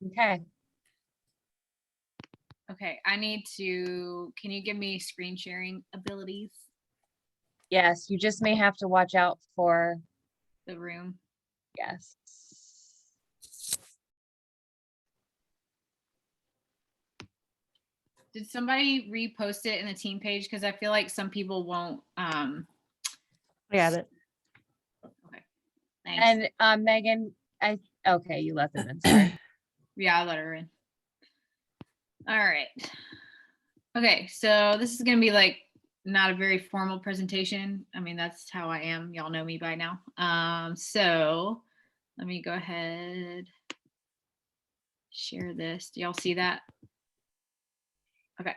Okay. Okay, can you give me screen sharing abilities? Yes, you just may have to watch out for, The room. yes. Did somebody repost it in the team page? Because I feel like some people won't. I got it. Okay, thanks. And Megan, okay, you let them in, sorry. Yeah, I'll let her in. All right. Okay, so this is gonna be like not a very formal presentation. I mean, that's how I am. Y'all know me by now. So let me go ahead, share this. Do y'all see that? Okay.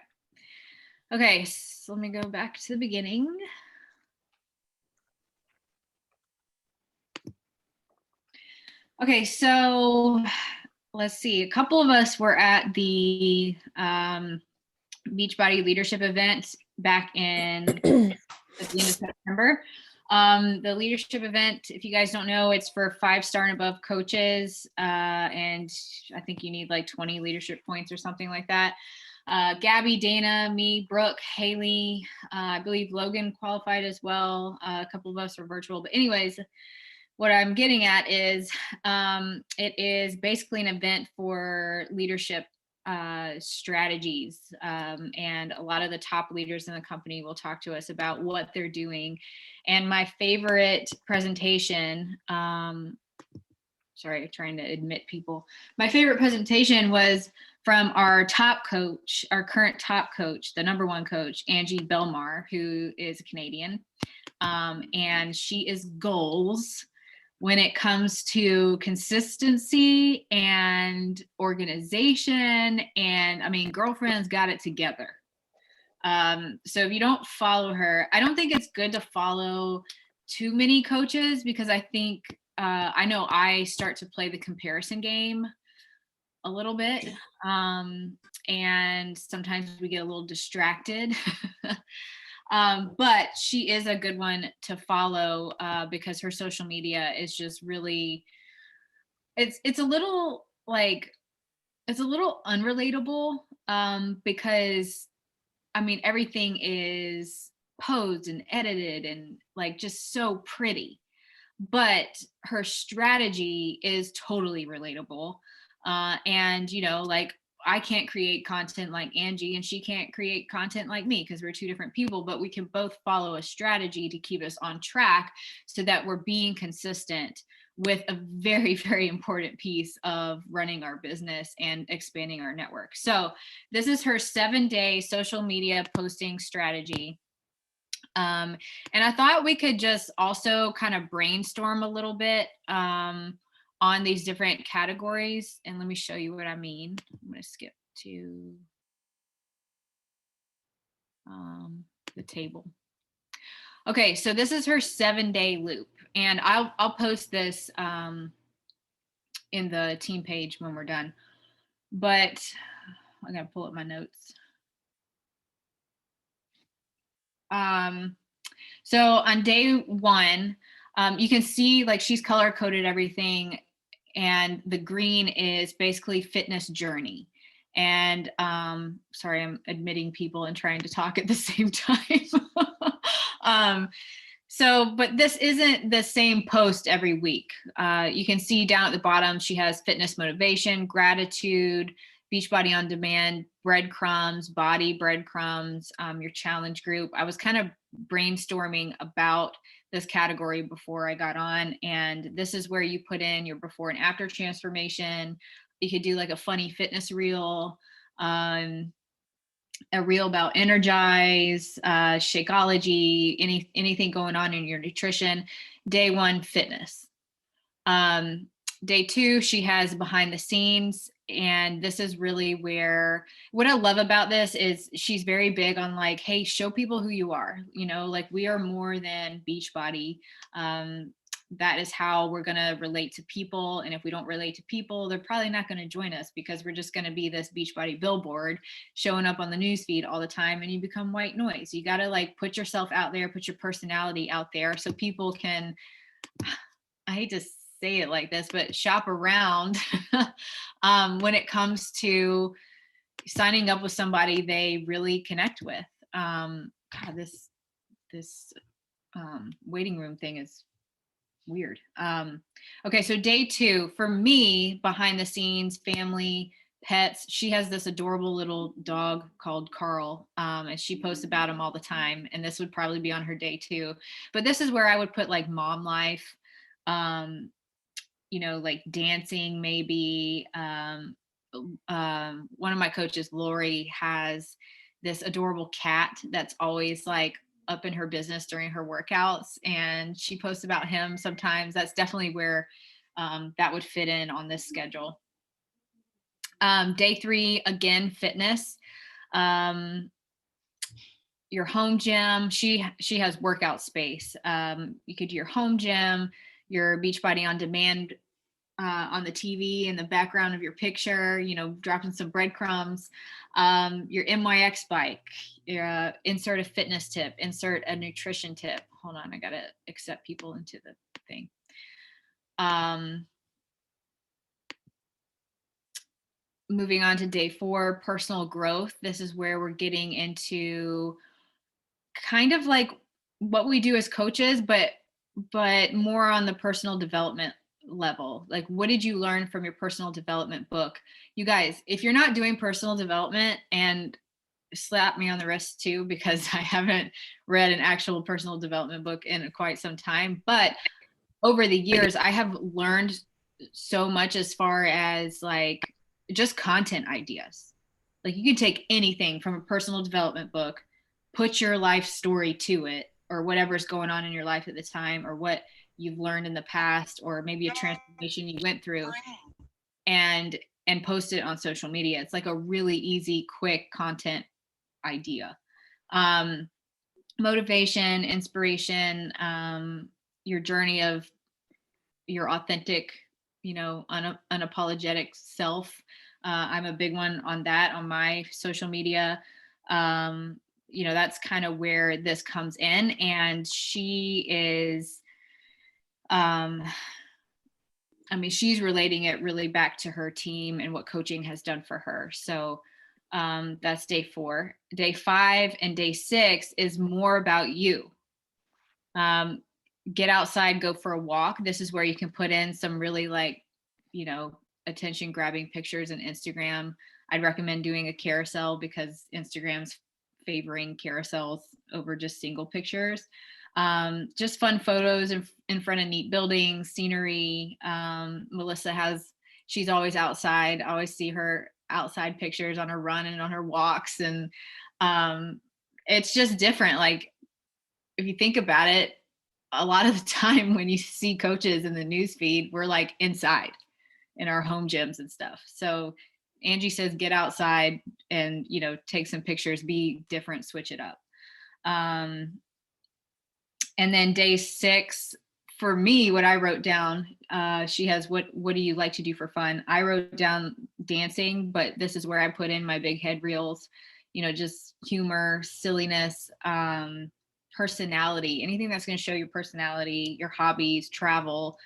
Okay, so let me go back to the beginning. Okay, so let's see. A couple of us were at the Beachbody leadership event back in at the end of September. The leadership event, if you guys don't know, it's for 5-star and above coaches. And I think you need like 20 leadership points or something like that. Gabby, Dana, me, Brooke, Haley, I believe Logan qualified as well. A couple of us are virtual, but anyways, what I'm getting at is it is basically an event for leadership strategies. And a lot of the top leaders in the company will talk to us about what they're doing. And my favorite presentation, sorry, trying to admit people. My favorite presentation was from our top coach, our current top coach, the #1 coach, Angie Belmar, who is a Canadian. And she is goals when it comes to consistency and organization. And I mean, girlfriend's got it together. So if you don't follow her, I don't think it's good to follow too many coaches, because I think, I know I start to play the comparison game a little bit. And sometimes we get a little distracted. But she is a good one to follow because her social media is just really, it's a little like, it's a little unrelatable because I mean, everything is posed and edited and like just so pretty, but her strategy is totally relatable. And you know, like I can't create content like Angie, and she can't create content like me because we're two different people, but we can both follow a strategy to keep us on track so that we're being consistent with a very, very important piece of running our business and expanding our network. So this is her 7-day social media posting strategy. And I thought we could just also kind of brainstorm a little bit on these different categories. And let me show you what I mean. I'm going to skip to the table. Okay, so this is her 7-day loop. And I'll post this in the team page when we're done. But I gotta pull up my notes. So on day 1, you can see like she's color coded everything, and the green is basically fitness journey. And sorry, I'm admitting people and trying to talk at the same time. But this isn't the same post every week. You can see down at the bottom, she has fitness motivation, gratitude, Beachbody on Demand, breadcrumbs, body breadcrumbs, your challenge group. I was kind of brainstorming about this category before I got on, and this is where you put in your before and after transformation. You could do like a funny fitness reel, a reel about Energize, Shakeology, anything going on in your nutrition. Day 1, fitness. Day 2, she has behind the scenes. And this is really where, what I love about this is she's very big on like, hey, show people who you are. You know, like we are more than Beachbody. That is how we're going to relate to people. And if we don't relate to people, they're probably not going to join us, because we're just going to be this Beachbody billboard showing up on the newsfeed all the time, and you become white noise. You got to like put yourself out there, put your personality out there so people can, I hate to say it like this, but shop around when it comes to signing up with somebody they really connect with. God, this waiting room thing is weird. Okay, so day 2 for me, behind the scenes, family, pets. She has this adorable little dog called Carl, and she posts about him all the time. And this would probably be on her day 2. But this is where I would put like mom life, like dancing, maybe. One of my coaches, Lori, has this adorable cat that's always like up in her business during her workouts, and she posts about him sometimes. That's definitely where that would fit in on this schedule. Day 3, again, fitness. Your home gym. She has workout space. You could do your home gym, your Beachbody on Demand on the TV in the background of your picture, dropping some breadcrumbs. Your NYX bike, insert a fitness tip, insert a nutrition tip. Hold on, I gotta accept people into the thing. Moving on to day 4, personal growth. This is where we're getting into kind of like what we do as coaches, but more on the personal development level. Like, what did you learn from your personal development book? You guys, if you're not doing personal development, and slap me on the wrist too, because I haven't read an actual personal development book in quite some time, but over the years I have learned so much as far as like just content ideas. Like, you can take anything from a personal development book, put your life story to it, or whatever's going on in your life at the time, or what you've learned in the past, or maybe a transformation you went through, and post it on social media. It's like a really easy, quick content idea. Motivation, inspiration, your journey of your authentic, unapologetic self. I'm a big one on that on my social media. That's kind of where this comes in. And she is, she's relating it really back to her team and what coaching has done for her. So that's day 4. Day 5 and day 6 is more about you. Get outside, go for a walk. This is where you can put in some really attention grabbing pictures in Instagram. I'd recommend doing a carousel because Instagram's favoring carousels over just single pictures. Just fun photos in front of neat buildings, scenery. Melissa she's always outside. I always see her outside pictures on her run and on her walks. And it's just different. Like, if you think about it, a lot of the time when you see coaches in the newsfeed, we're like inside in our home gyms and stuff. So Angie says, get outside and, take some pictures, be different, switch it up. And then day 6, for me, what I wrote down, she has, what do you like to do for fun? I wrote down dancing, but this is where I put in my big head reels, just humor, silliness, personality, anything that's going to show your personality, your hobbies, travel,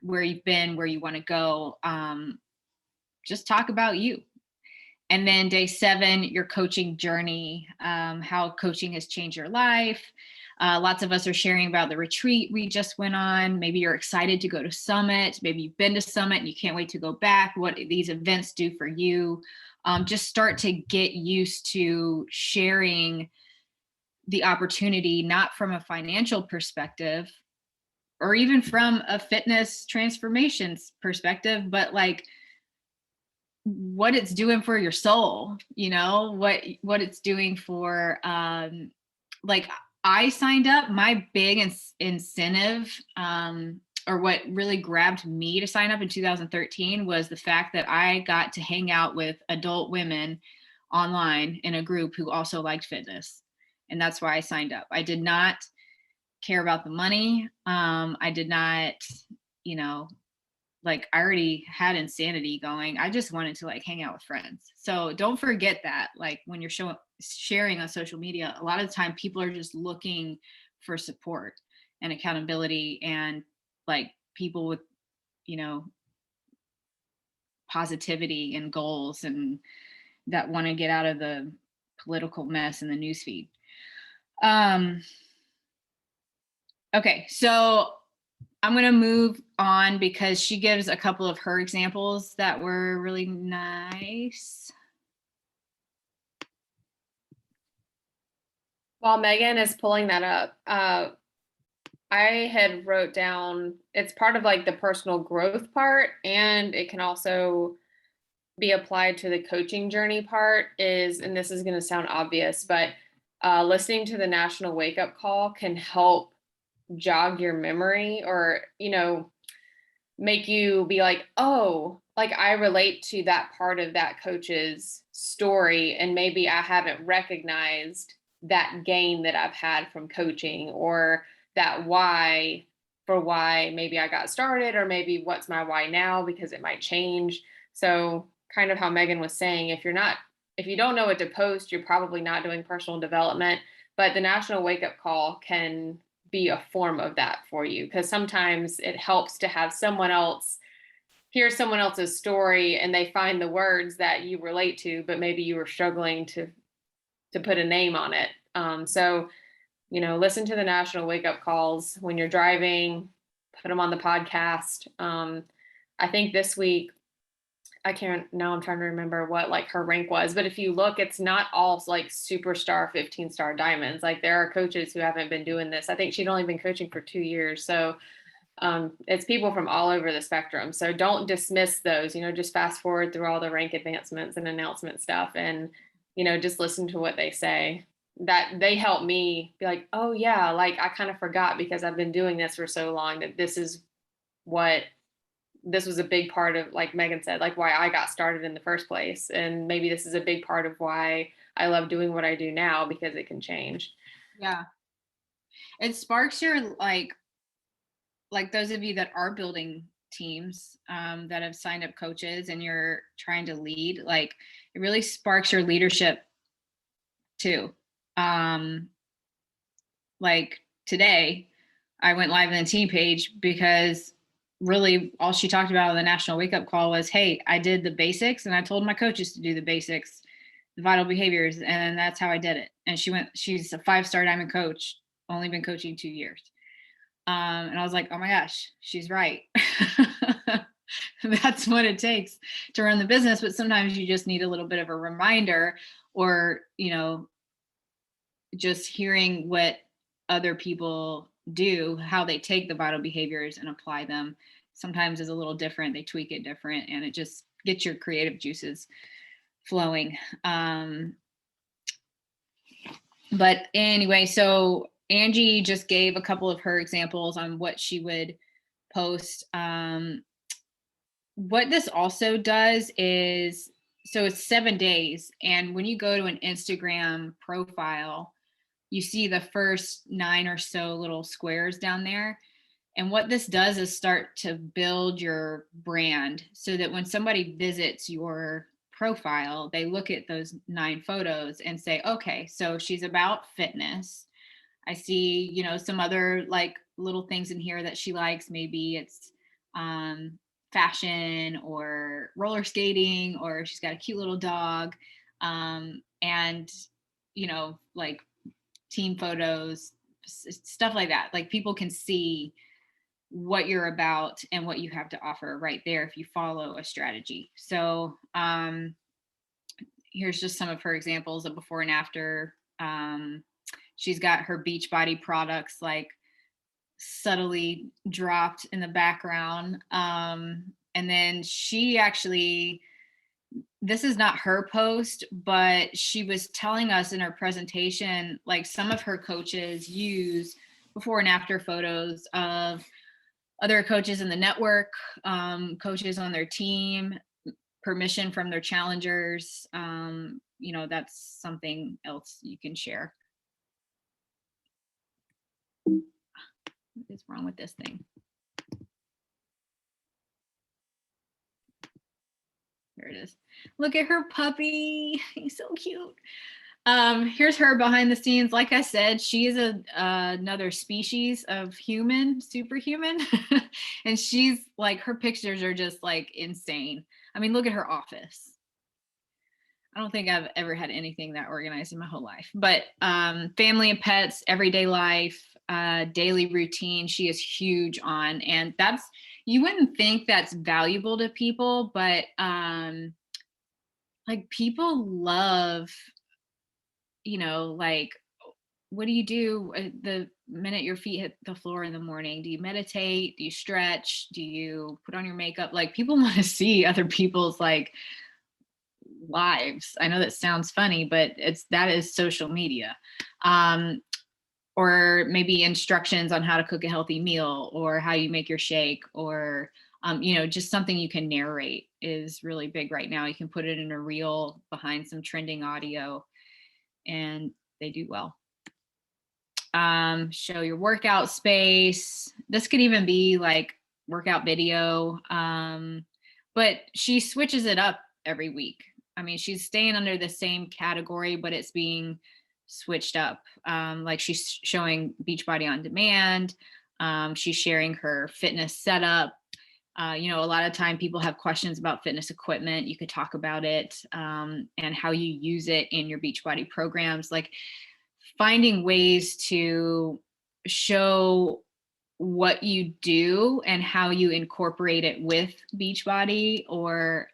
where you've been, where you want to go. Just talk about you. And then day 7, your coaching journey, how coaching has changed your life. Lots of us are sharing about the retreat we just went on. Maybe you're excited to go to Summit. Maybe you've been to Summit and you can't wait to go back. What these events do for you. Just start to get used to sharing the opportunity, not from a financial perspective or even from a fitness transformations perspective, but like what it's doing for your soul, what it's doing for, like, I signed up. My big incentive, or what really grabbed me to sign up in 2013 was the fact that I got to hang out with adult women online in a group who also liked fitness. And that's why I signed up. I did not care about the money. I did not, I already had Insanity going. I just wanted to hang out with friends. So don't forget that, when you're sharing on social media, a lot of the time people are just looking for support and accountability and people with you know, positivity and goals and that want to get out of the political mess in the newsfeed. Okay, so I'm going to move on because she gives a couple of her examples that were really nice. While Megan is pulling that up, I had wrote down, it's part of like the personal growth part, and it can also be applied to the coaching journey part is, and this is going to sound obvious, but listening to the National Wake Up Call can help jog your memory, or, you know, make you be like, oh, like I relate to that part of that coach's story, and maybe I haven't recognized that gain that I've had from coaching, or that why maybe I got started, or maybe what's my why now, because it might change. So kind of how Megan was saying, if you don't know what to post, you're probably not doing personal development, but the National Wake Up Call can be a form of that for you, because sometimes it helps to have someone else hear someone else's story and they find the words that you relate to, but maybe you were struggling to put a name on it. So, you know, listen to the National Wake Up Calls when you're driving, put them on the podcast. I think this week, I'm trying to remember what like her rank was, but if you look, it's not all like superstar 15-star diamonds. Like there are coaches who haven't been doing this. I think she'd only been coaching for 2 years. So it's people from all over the spectrum. So don't dismiss those, you know, just fast forward through all the rank advancements and announcement stuff, and, you know, just listen to what they say. That they help me be like, oh yeah, like I kind of forgot because I've been doing this for so long that this was a big part of, like Megan said, like why I got started in the first place. And maybe this is a big part of why I love doing what I do now, because it can change. Yeah. It sparks your, like those of you that are building teams, that have signed up coaches and you're trying to lead, like it really sparks your leadership too. Like today I went live on the team page because really all she talked about on the National Wake Up Call was, hey, I did the basics and I told my coaches to do the basics, the vital behaviors, and that's how I did it. And she's a 5-star diamond coach, only been coaching 2 years. And I was like, oh my gosh, she's right. That's what it takes to run the business. But sometimes you just need a little bit of a reminder, or, you know, just hearing what other people do, how they take the vital behaviors and apply them sometimes is a little different. They tweak it different, and it just gets your creative juices flowing. But anyway, so Angie just gave a couple of her examples on what she would post. What this also does is, so it's 7 days. And when you go to an Instagram profile, you see the first 9 or so little squares down there. And what this does is start to build your brand, so that when somebody visits your profile, they look at those 9 photos and say, okay, so she's about fitness. I see, you know, some other like little things in here that she likes. Maybe it's fashion or roller skating, or she's got a cute little dog. And, you know, like team photos, stuff like that. Like people can see what you're about and what you have to offer right there if you follow a strategy. So here's just some of her examples of before and after. She's got her Beachbody products like subtly dropped in the background. And then she actually, this is not her post, but she was telling us in her presentation, like some of her coaches use before and after photos of other coaches in the network, coaches on their team, permission from their challengers. You know, that's something else you can share. What is wrong with this thing? There it is. Look at her puppy. He's so cute. Here's her behind the scenes. Like I said, she is another species of human, superhuman. And she's like, her pictures are just like insane. I mean, look at her office. I don't think I've ever had anything that organized in my whole life, but family and pets, everyday life, daily routine, she is huge on. And that's, you wouldn't think that's valuable to people, but like people love, you know, like, what do you do the minute your feet hit the floor in the morning? Do you meditate? Do you stretch? Do you put on your makeup? Like, people want to see other people's like lives. I know that sounds funny, but that is social media. Or maybe instructions on how to cook a healthy meal, or how you make your shake, or you know, just something you can narrate is really big right now. You can put it in a reel behind some trending audio, and they do well. Show your workout space. This could even be like workout video, but she switches it up every week. I mean, she's staying under the same category, but it's being switched up. Like, she's showing Beachbody on Demand. She's sharing her fitness setup. You know, a lot of time people have questions about fitness equipment. You could talk about it, and how you use it in your Beachbody programs. Like, finding ways to show what you do and how you incorporate it with Beachbody, or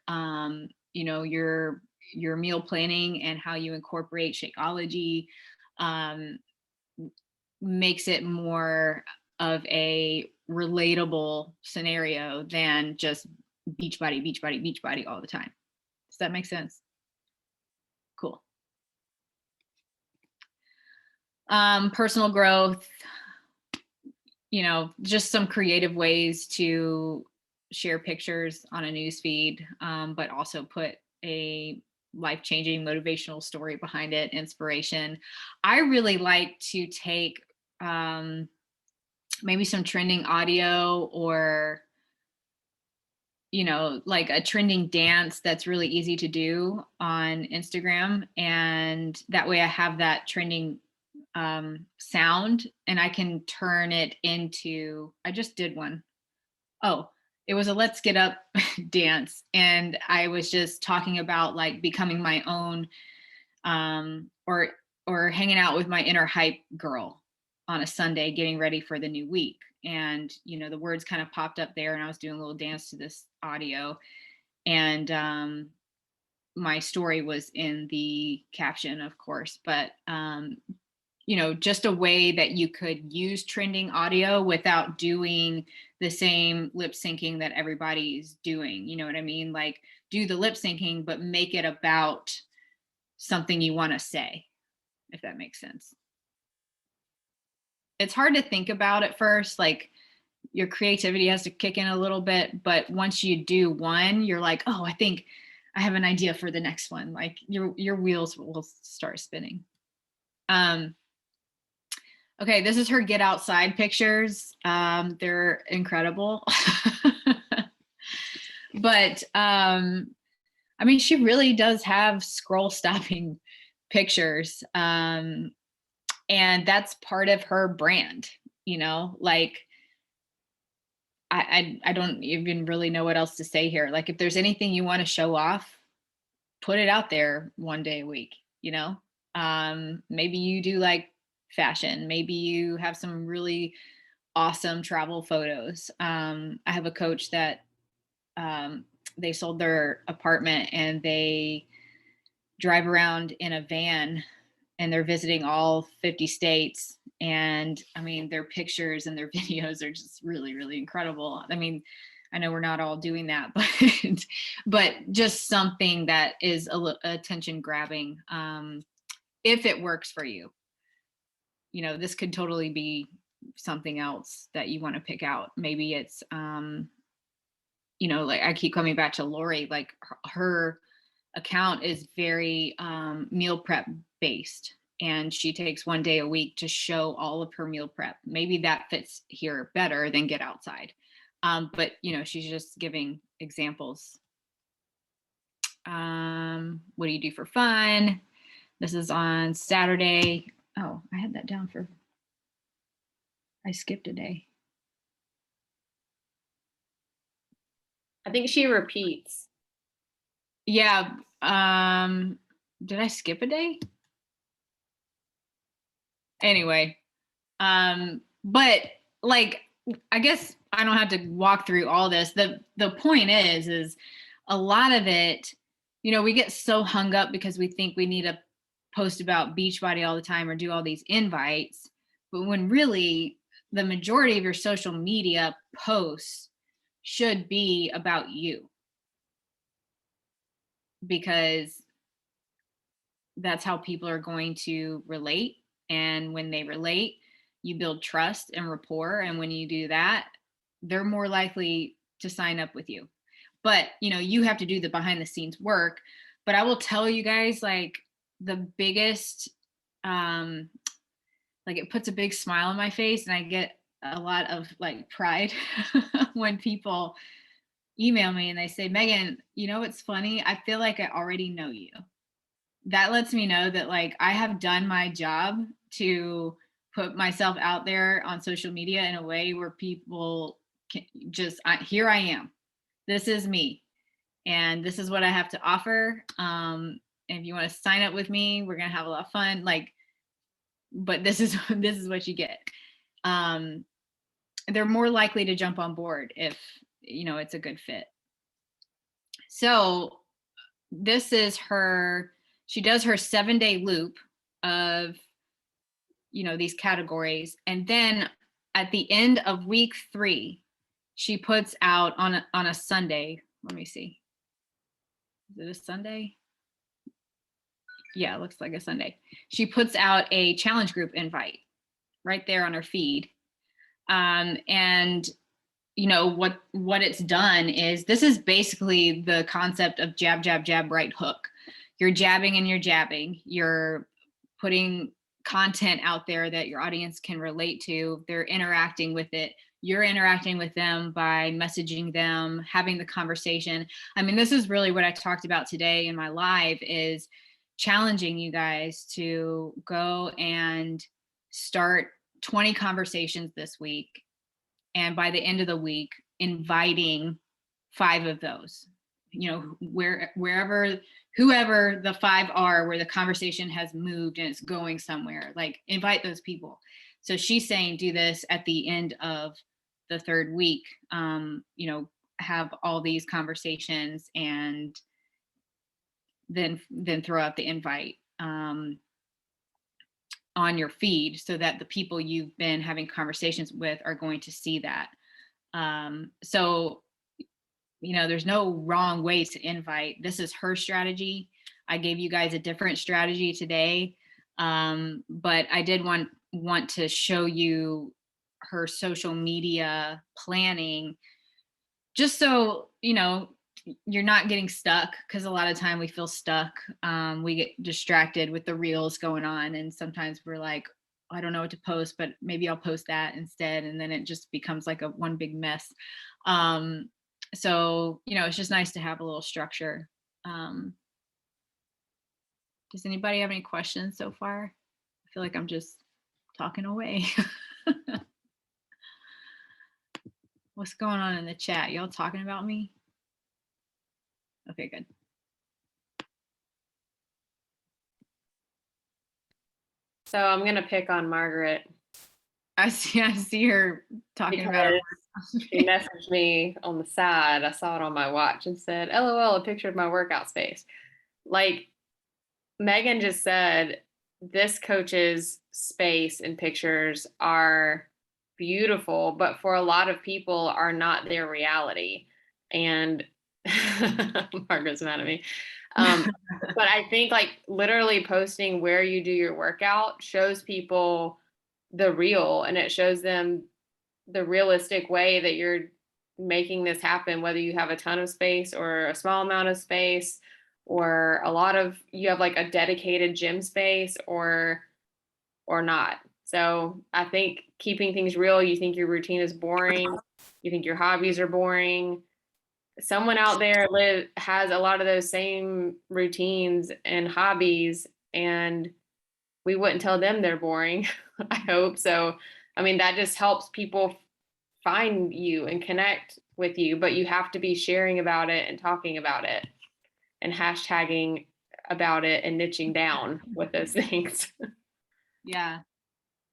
you know, your meal planning and how you incorporate Shakeology, makes it more of a relatable scenario than just Beachbody, Beachbody, Beachbody all the time. Does that make sense? Cool. Personal growth, you know, just some creative ways to share pictures on a news feed, but also put a life-changing motivational story behind it, inspiration. I really like to take maybe some trending audio, or, you know, like a trending dance that's really easy to do on Instagram. And that way I have that trending sound, and I can turn it into, I just did one. Oh, it was a Let's Get Up dance. And I was just talking about like becoming my own, or hanging out with my inner hype girl on a Sunday, getting ready for the new week. And, you know, the words kind of popped up there, and I was doing a little dance to this audio. And my story was in the caption, of course, but you know, just a way that you could use trending audio without doing the same lip syncing that everybody's doing. You know what I mean? Like, do the lip syncing, but make it about something you want to say, if that makes sense. It's hard to think about at first, like your creativity has to kick in a little bit, but once you do one, you're like, oh, I think I have an idea for the next one. Like, your wheels will start spinning. Okay, this is her get outside pictures. They're incredible. But I mean, she really does have scroll stopping pictures. And that's part of her brand, you know, like, I don't even really know what else to say here. Like, if there's anything you want to show off, put it out there one day a week, you know. Maybe you do like fashion, maybe you have some really awesome travel photos. I have a coach that they sold their apartment, and they drive around in a van, and they're visiting all 50 states. And I mean, their pictures and their videos are just really, really incredible. I mean, I know we're not all doing that, but just something that is attention grabbing. If it works for you, you know, this could totally be something else that you want to pick out. Maybe it's, you know, like I keep coming back to Lori, like her account is very meal prep based, and she takes one day a week to show all of her meal prep. Maybe that fits here better than get outside. But, you know, she's just giving examples. What do you do for fun? This is on Saturday. Oh, I had that down for, I skipped a day. I think she repeats. Yeah. Did I skip a day? Anyway, but like, I guess I don't have to walk through all this. The point is a lot of it, you know, we get so hung up because we think we need to post about Beachbody all the time or do all these invites, but when really the majority of your social media posts should be about you, because that's how people are going to relate. And when they relate, you build trust and rapport. And when you do that, they're more likely to sign up with you. But, you know, you have to do the behind the scenes work. But I will tell you guys, like, the biggest, like, it puts a big smile on my face, and I get a lot of like pride when people email me and they say, Megan, you know what's funny? I feel like I already know you. That lets me know that, like, I have done my job to put myself out there on social media in a way where people can just, here I am. This is me. And this is what I have to offer. And if you want to sign up with me, we're going to have a lot of fun. Like, but this is what you get. They're more likely to jump on board if, you know, it's a good fit. So this is her, she does her 7-day loop of, you know, these categories. And then at the end of week 3, she puts out on a Sunday. Let me see. Is it a Sunday? Yeah, it looks like a Sunday. She puts out a challenge group invite right there on her feed. And you know, what it's done is, this is basically the concept of jab, jab, jab, right hook. You're jabbing and you're jabbing. You're putting content out there that your audience can relate to. They're interacting with it. You're interacting with them by messaging them, having the conversation. I mean, this is really what I talked about today in my live, is challenging you guys to go and start 20 conversations this week. And by the end of the week, inviting 5 of those, you know, wherever, whoever the 5 are, where the conversation has moved and it's going somewhere, like, invite those people. So she's saying, do this at the end of the 3rd week, you know, have all these conversations and then throw out the invite on your feed, so that the people you've been having conversations with are going to see that. So, you know, there's no wrong way to invite. This is her strategy. I gave you guys a different strategy today. But I did want to show you her social media planning, just so, you know, you're not getting stuck, because a lot of time we feel stuck. We get distracted with the reels going on, and sometimes we're like, I don't know what to post, but maybe I'll post that instead, and then it just becomes like one big mess. So, you know, it's just nice to have a little structure. Does anybody have any questions so far? I feel like I'm just talking away. What's going on in the chat? Y'all talking about me? Okay, good. So I'm gonna pick on Margaret. I see her talking about it. She messaged me on the side. I saw it on my watch and said, LOL, a picture of my workout space. Like Megan just said, this coach's space and pictures are beautiful, but for a lot of people are not their reality. And Margaret's mad at me. But I think, like, literally posting where you do your workout shows people the real, and it shows them the realistic way that you're making this happen, whether you have a ton of space or a small amount of space, or you have like a dedicated gym space or not. So I think keeping things real. You think your routine is boring, you think your hobbies are boring, someone out there has a lot of those same routines and hobbies, and we wouldn't tell them they're boring. I hope so. I mean, that just helps people find you and connect with you, but you have to be sharing about it and talking about it and hashtagging about it and niching down with those things. Yeah,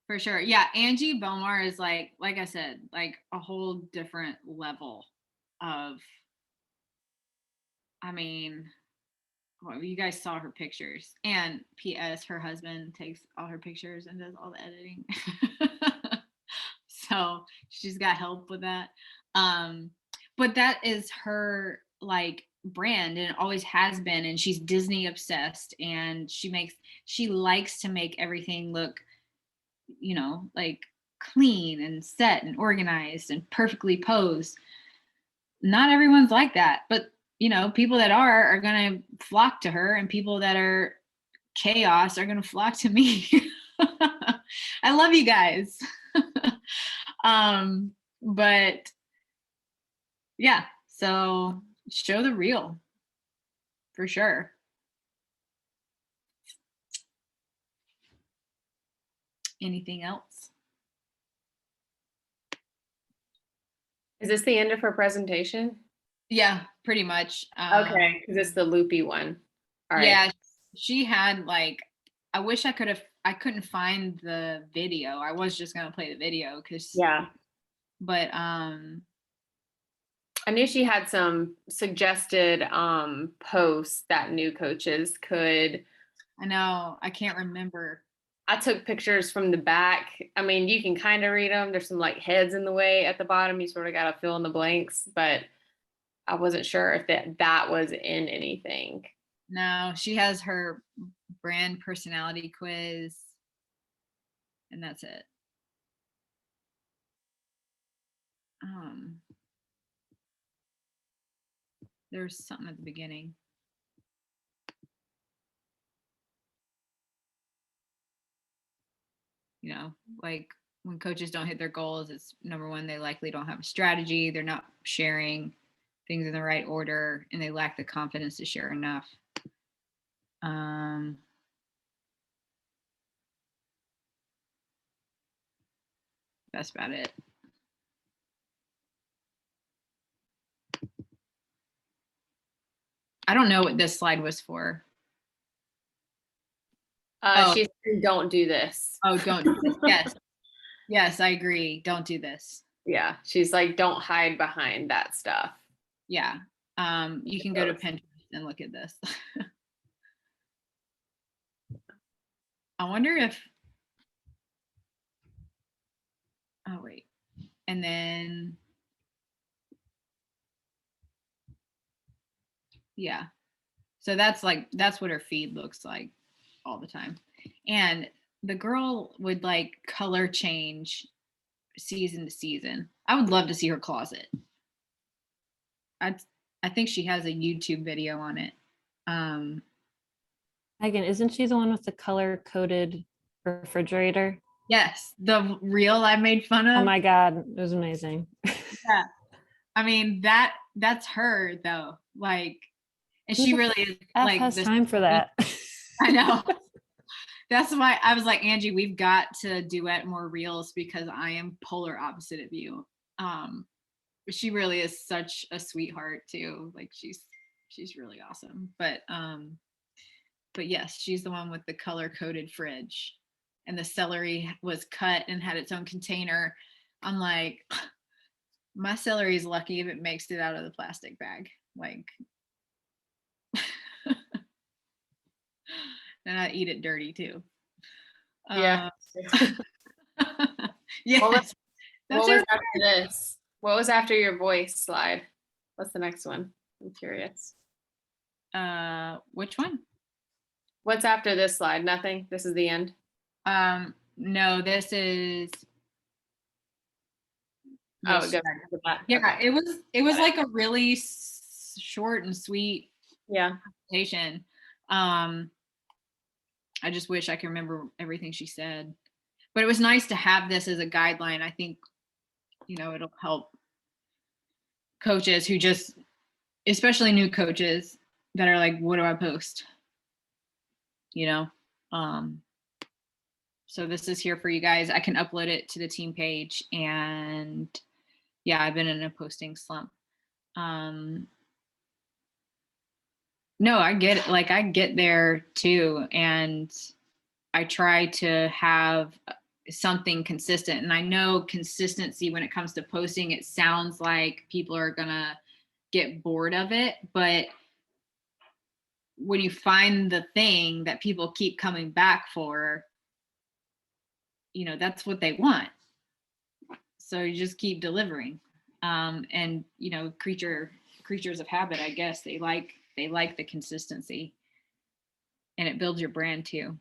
for sure. Yeah, Angie Bomar is like I said, like a whole different level of, I mean, well, you guys saw her pictures. And P.S. her husband takes all her pictures and does all the editing. So she's got help with that. But that is her like brand, and it always has been. And she's Disney obsessed, and she likes to make everything look, you know, like clean and set and organized and perfectly posed. Not everyone's like that, but you know, people that are going to flock to her, and people that are chaos are going to flock to me. I love you guys. But yeah, so show the real for sure. Anything else? Is this the end of her presentation? Yeah, pretty much. Okay, because it's the loopy one. All right. Yeah, she had like, I wish I couldn't find the video. I was just gonna play the video because Yeah. but I knew she had some suggested posts that new coaches could. I know I can't remember. I took pictures from the back. I mean, you can kind of read them. There's some like heads in the way at the bottom. You sort of got to fill in the blanks, but I wasn't sure if that was in anything. No, she has her brand personality quiz, and that's it. There's something at the beginning. You know, like when coaches don't hit their goals, it's number one, they likely don't have a strategy. They're not sharing things in the right order, and they lack the confidence to share enough. That's about it. I don't know what this slide was for. She said, don't do this. Oh, don't do this. Yes. Yes, I agree. Don't do this. Yeah. She's like, don't hide behind that stuff. Yeah. You can go to Pinterest and look at this. I wonder if, oh wait. And then, yeah. So that's what her feed looks like all the time. And the girl would like color change season to season. I would love to see her closet. I think she has a YouTube video on it. Megan, isn't she the one with the color-coded refrigerator? Yes, the reel I made fun of. Oh my God, it was amazing. Yeah. I mean, that's her though. Like, and Who she the really is F like has this. time for that. I know. That's why I was like, Angie, we've got to duet more reels because I am polar opposite of you. She really is such a sweetheart too. Like she's really awesome. But yes, she's the one with the color coded fridge, and the celery was cut and had its own container. I'm like, my celery is lucky if it makes it out of the plastic bag. Like, and I eat it dirty too. Yeah. Yeah. What That's was her. after this? What was after your voice slide? What's the next one? I'm curious. Which one? What's after this slide? Nothing. This is the end. No, this is. Oh, this it goes slide. to that. Yeah, Okay. it was like a really short and sweet Yeah. presentation. I just wish I could remember everything she said, but it was nice to have this as a guideline. I think, you know, it'll help coaches who just, especially new coaches that are like, what do I post? You know? So this is here for you guys. I can upload it to the team page, and yeah, I've been in a posting slump. No, I get it. Like I get there too, and I try to have something consistent. And I know consistency when it comes to posting, it sounds like people are gonna get bored of it, but when you find the thing that people keep coming back for, you know, that's what they want. So you just keep delivering. And you know, creatures of habit, I guess they like the consistency, and it builds your brand too.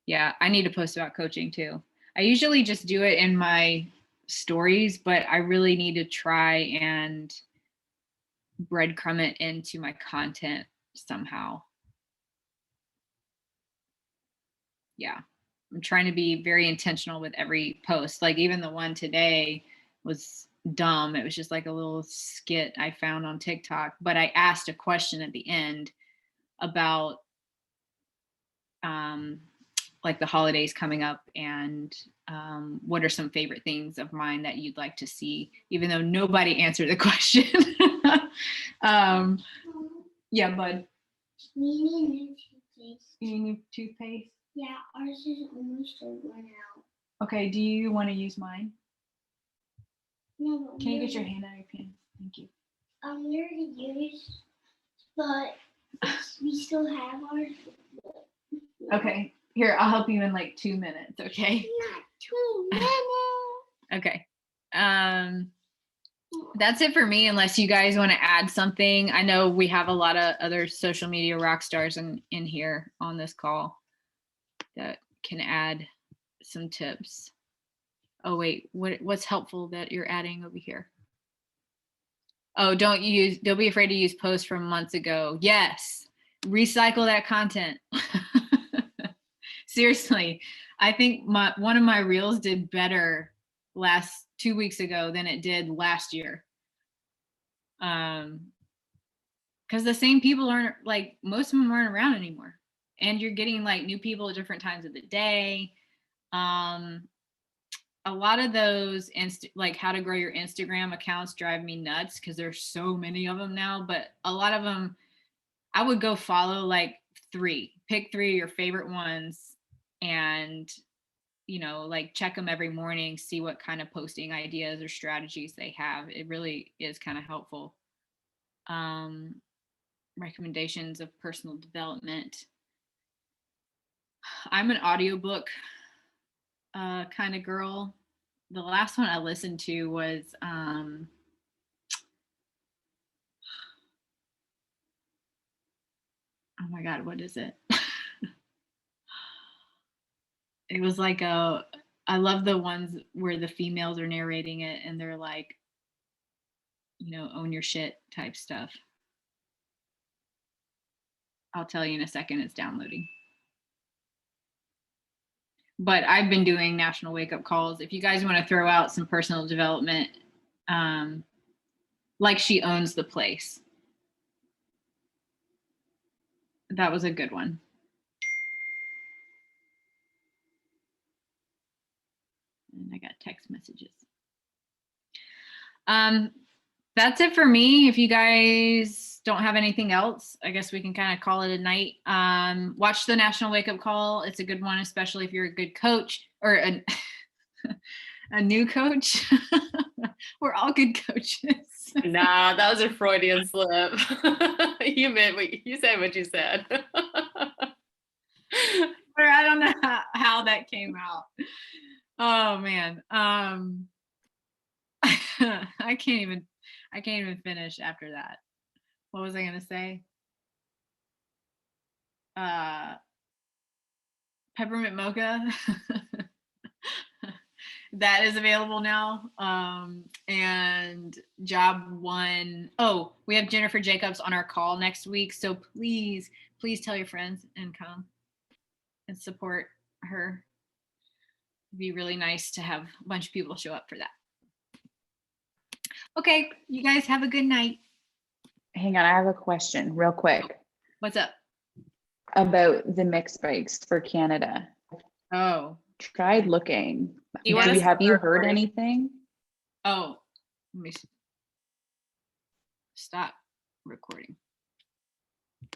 Yeah, I need to post about coaching too. I usually just do it in my stories, but I really need to try and breadcrumb it into my content somehow. Yeah, I'm trying to be very intentional with every post. Like even the one today was dumb. It was just like a little skit I found on TikTok, but I asked a question at the end about like the holidays coming up, and what are some favorite things of mine that you'd like to see, even though nobody answered the question. Yeah, bud. We need new toothpaste. You need toothpaste? Yeah, ours is almost run out. Okay, do you want to use mine? No, but Can you get your hand out of your pants? Thank you. we already used, but we still have ours. Okay, here, I'll help you in like 2 minutes, okay? Not 2 minutes. Okay. That's it for me, unless you guys want to add something. I know we have a lot of other social media rock stars in here on this call that can add some tips. Oh wait, what's helpful that you're adding over here? Oh, don't be afraid to use posts from months ago. Yes, recycle that content. Seriously, I think one of my reels did better 2 weeks ago than it did last year. Because the same people aren't, like, most of them aren't around anymore, and you're getting like new people at different times of the day. A lot of those like how to grow your Instagram accounts drive me nuts because there's so many of them now, but a lot of them I would go follow like pick 3 of your favorite ones, and you know, like check them every morning, see what kind of posting ideas or strategies they have. It really is kind of helpful. Recommendations of personal development. I'm an audiobook kind of girl. The last one I listened to was oh my god, what is it? It was like I love the ones where the females are narrating it and they're like, you know, own your shit type stuff. I'll tell you in a second, it's downloading. But I've been doing national wake up calls. If you guys want to throw out some personal development, like She Owns the Place. That was a good one. And I got text messages. That's it for me. If you guys don't have anything else, I guess we can kind of call it a night. Watch the National Wake Up Call. It's a good one, especially if you're a good coach or a new coach. We're all good coaches. Nah, that was a Freudian slip. You said what you said. Or I don't know how that came out. Oh man. I can't even finish after that. What was I gonna say? Peppermint mocha. That is available now. And job 1. Oh, we have Jennifer Jacobs on our call next week. So please tell your friends and come and support her. It'd be really nice to have a bunch of people show up for that. Okay, you guys have a good night. Hang on, I have a question real quick. What's up? about the mixed bikes for Canada. Oh, Tried looking. Do you wanna Have you start heard recording? anything? oh, let me stop recording.